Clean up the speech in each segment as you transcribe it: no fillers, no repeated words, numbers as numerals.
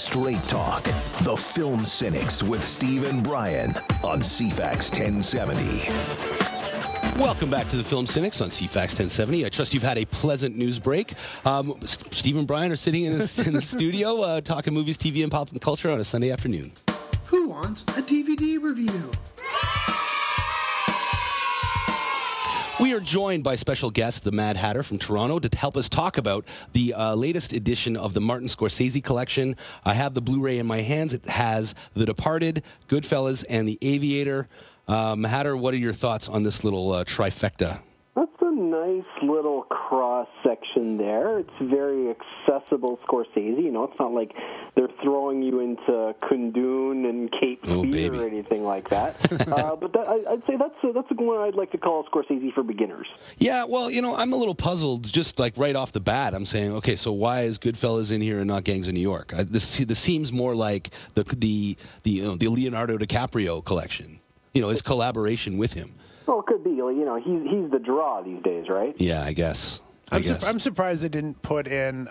Straight Talk. The Film Cynics with Steve and Brian on C-FAX 1070. Welcome back to the Film Cynics on C-FAX 1070. I trust you've had a pleasant news break. Steve and Brian are sitting in the studio talking movies, TV, and pop culture on a Sunday afternoon. Who wants a DVD review? We are joined by special guest, the Mad Hatter from Toronto, to help us talk about the latest edition of the Martin Scorsese Collection. I have the Blu-ray in my hands. It has The Departed, Goodfellas, and The Aviator. Hatter, what are your thoughts on this little trifecta? That's a nice little cross-section there. It's very accessible Scorsese. You know, it's not like they're throwing you into Kundun and Cape Fear or anything like that. But I'd say that's a one I'd like to call Scorsese for beginners. Yeah, well, you know, I'm a little puzzled just like right off the bat. I'm saying, okay, so why is Goodfellas in here and not Gangs of New York? This seems more like the Leonardo DiCaprio collection. You know, his collaboration with him. Well, it could be. You know, he's the draw these days, right? Yeah, I guess. I'm surprised they didn't put in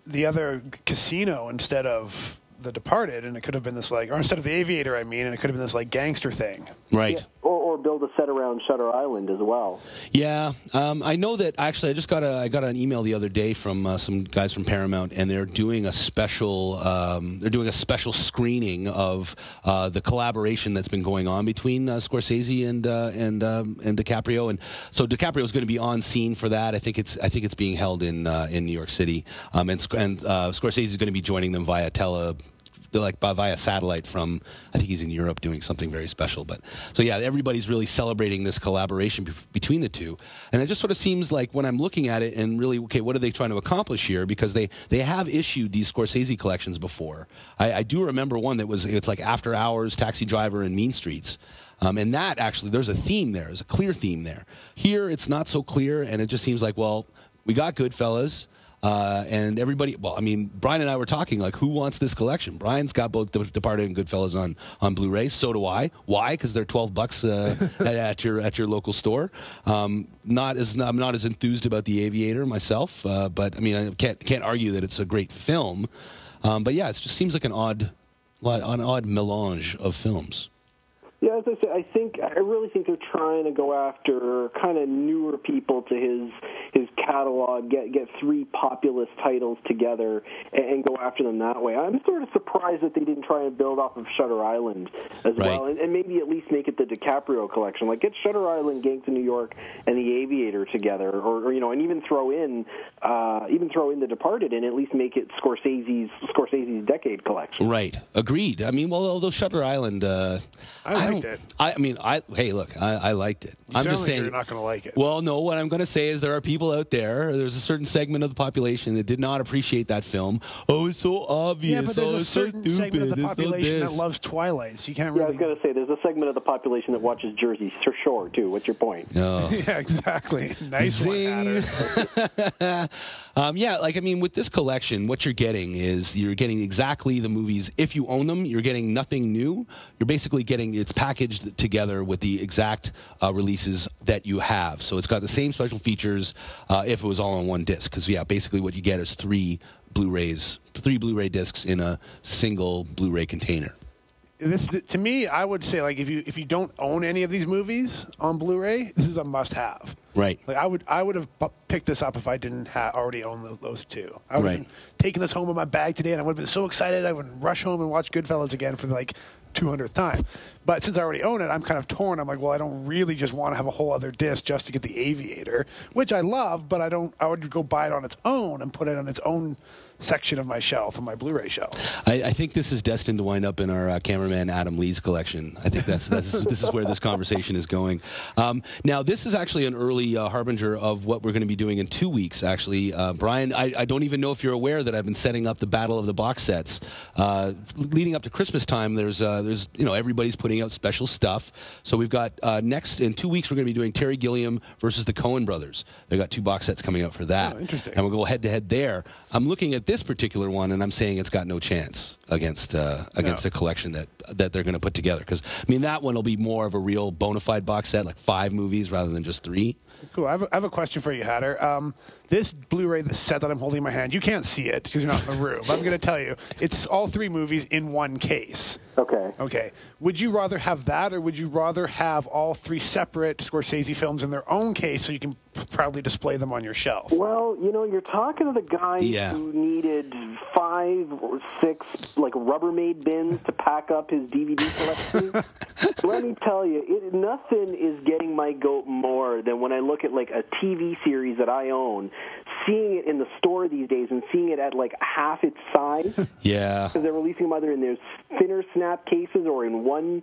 the other Casino instead of The Departed, and it could have been this or instead of The Aviator, and it could have been this gangster thing. Right. Yeah. Or build a set around Shutter Island as well. Yeah, I know that. Actually, I got an email the other day from some guys from Paramount, and they're doing a special screening of the collaboration that's been going on between Scorsese and DiCaprio, and so DiCaprio is going to be on scene for that. I think it's being held in New York City, and Scorsese is going to be joining them via via satellite from, I think he's in Europe doing something very special. But so yeah, everybody's really celebrating this collaboration between the two, and it just sort of seems like when I'm looking at it and really, okay, what are they trying to accomplish here? Because they have issued these Scorsese collections before. I do remember one it's like After Hours, Taxi Driver, and Mean Streets. And that actually, there's a theme there. There's a clear theme there. Here, it's not so clear, and it just seems like, well, we got Goodfellas. And everybody, Brian and I were talking, who wants this collection? Brian's got both Departed and Goodfellas on Blu-ray. So do I. Why? Because they're $12 at your local store. I'm not as enthused about The Aviator myself, but I can't argue that it's a great film. But yeah, it just seems like an odd melange of films. Yeah, as I say, I really think they're trying to go after kind of newer people to his catalog, get three populous titles together and go after them that way. I'm sort of surprised that they didn't try and build off of Shutter Island as well, and maybe at least make it the DiCaprio collection. Get Shutter Island, Gangs of New York, and The Aviator together, or and even throw in The Departed, and at least make it Scorsese's decade collection. Right. Agreed. Although Shutter Island, I liked it. I liked it. I'm just saying you're not going to like it. Well, no. What I'm going to say is there are people out there. There's a certain segment of the population that did not appreciate that film. Oh, it's so obvious. Yeah, but there's a certain segment of the population that loves Twilight. So you can't really. Yeah, I was going to say there's a segment of the population that watches Jersey Shore too. What's your point? No. Yeah, exactly. Nice Zing. One, with this collection, what you're getting is you're getting exactly the movies. If you own them, you're getting nothing new. You're basically getting it's packaged together with the exact releases that you have. So it's got the same special features if it was all on one disc. Because basically what you get is three Blu-ray discs in a single Blu-ray container. To me, I would say if you don't own any of these movies on Blu-ray, this is a must-have. Right. I would have picked this up if I didn't already own those two. I would have been taking this home in my bag today, and I would have been so excited I would rush home and watch Goodfellas again for 200th time. But since I already own it, I'm kind of torn. I'm I don't really just want to have a whole other disc just to get The Aviator, which I love, but I would go buy it on its own and put it on its own section of my shelf, on my Blu-ray shelf. I think this is destined to wind up in our cameraman Adam Lee's collection. I think this is where this conversation is going. Now, this is actually an early harbinger of what we're going to be doing in 2 weeks, actually. Brian, I don't even know if you're aware that I've been setting up the Battle of the Box Sets. Leading up to Christmas time, there's there's everybody's putting out special stuff. So we've got next in 2 weeks we're going to be doing Terry Gilliam versus the Coen brothers. They've got 2 box sets coming out for that. Oh, interesting. And we'll go head to head there. I'm looking at this particular one and I'm saying it's got no chance against the collection that they're going to put together, because I mean that one will be more of a real bona fide box set, like 5 movies rather than just 3. Cool. I have a question for you, Hatter. This Blu-ray, the set that I'm holding in my hand, you can't see it because you're not in the room. But I'm going to tell you, it's all 3 movies in one case. Okay. Okay. Would you rather have that, or would you rather have all 3 separate Scorsese films in their own case so you can proudly display them on your shelf? Well, you're talking to the guy who needed 5 or 6 like Rubbermaid bins to pack up his DVD collection. Let me tell you, nothing is getting my goat more than when I look at like a TV series that I own, seeing it in the store these days and seeing it at like half its size. Yeah. Because they're releasing them either in those thinner snap cases or in one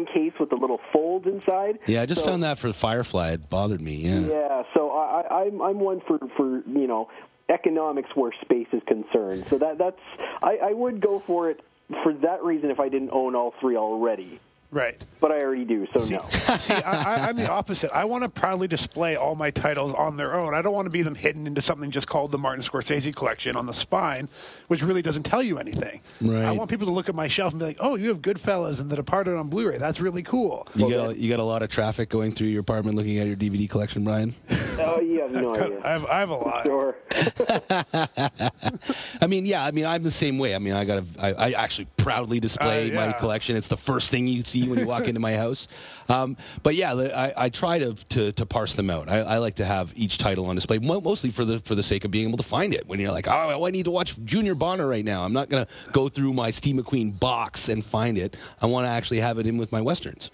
case with the little folds inside. Yeah, I just found that for Firefly. It bothered me. Yeah. Yeah. So I'm one for economics where space is concerned. So that's I would go for it for that reason if I didn't own all 3 already. Right. But I already do, so no. See, I'm the opposite. I want to proudly display all my titles on their own. I don't want to be them hidden into something just called the Martin Scorsese Collection on the spine, which really doesn't tell you anything. Right. I want people to look at my shelf and be like, oh, you have Goodfellas and The Departed on Blu-ray. That's really cool. You got a lot of traffic going through your apartment looking at your DVD collection, Brian? Oh, you have no idea. I have a lot. Sure. I'm the same way. I mean, I actually proudly display my collection. It's the first thing you see when you walk into my house. But yeah, I try to parse them out. I like to have each title on display, mostly for the sake of being able to find it. When you're like, oh, I need to watch Junior Bonner right now, I'm not going to go through my Steve McQueen box and find it. I want to actually have it in with my Westerns.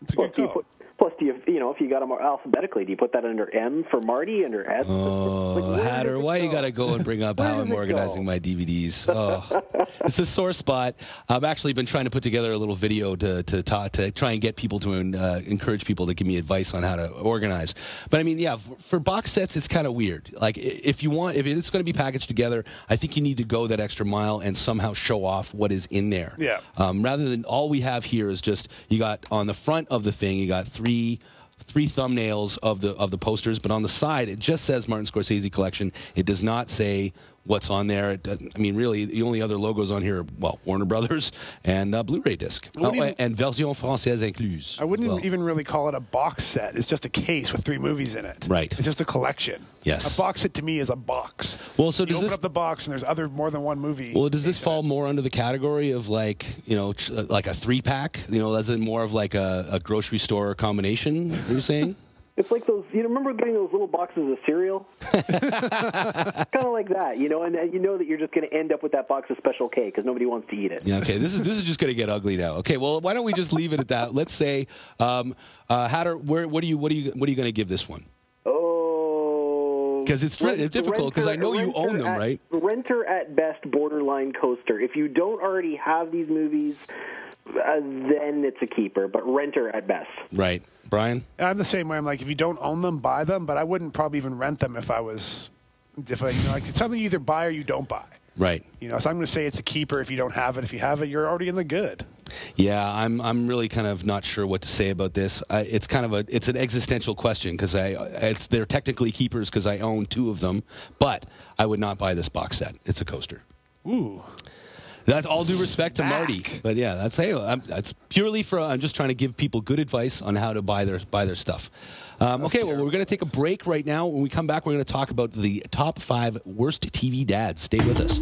It's a good call. Plus, if you got them alphabetically, do you put that under M for Marty, under S? Oh, Hatter, why you got to go and bring up how I'm organizing my DVDs? Oh, it's a sore spot. I've actually been trying to put together a little video to try and get people to encourage people to give me advice on how to organize. But I mean, yeah, for box sets, it's kind of weird. Like if it's going to be packaged together, I think you need to go that extra mile and somehow show off what is in there. Yeah. Rather than all we have here is just you got on the front of the thing, you got three thumbnails of the posters, but on the side it just says Martin Scorsese Collection. It does not say what's on there. Really, the only other logos on here are, Warner Brothers and Blu-ray disc. And version française incluse. I wouldn't even really call it a box set. It's just a case with 3 movies in it. Right. It's just a collection. Yes. A box set to me is a box. Well, so you does open this up the box and there's more than one movie. Well, does this fall more under the category of like a 3-pack? As in more of like a grocery store combination? You're saying? It's like those, remember getting those little boxes of cereal? Kind of like that, and you know that you're just going to end up with that box of Special K because nobody wants to eat it. Yeah, okay, this is just going to get ugly now. Okay, well, why don't we just leave it at that? Let's say, Hatter, what are you going to give this one? Oh, because it's difficult because I know you own them, right? Renter at best, borderline coaster. If you don't already have these movies, then it's a keeper, but renter at best. Right. Brian? I'm the same way. I'm like, if you don't own them, buy them, but I wouldn't probably even rent them if it's something you either buy or you don't buy. Right. So I'm going to say it's a keeper if you don't have it. If you have it, you're already in the good. Yeah, I'm really kind of not sure what to say about this. It's an existential question because they're technically keepers because I own 2 of them, but I would not buy this box set. It's a coaster. Ooh. That's all due respect to Marty, but yeah, that's purely for. I'm just trying to give people good advice on how to buy their stuff. Okay, well, we're going to take a break right now. When we come back, we're going to talk about the top 5 worst TV dads. Stay with us.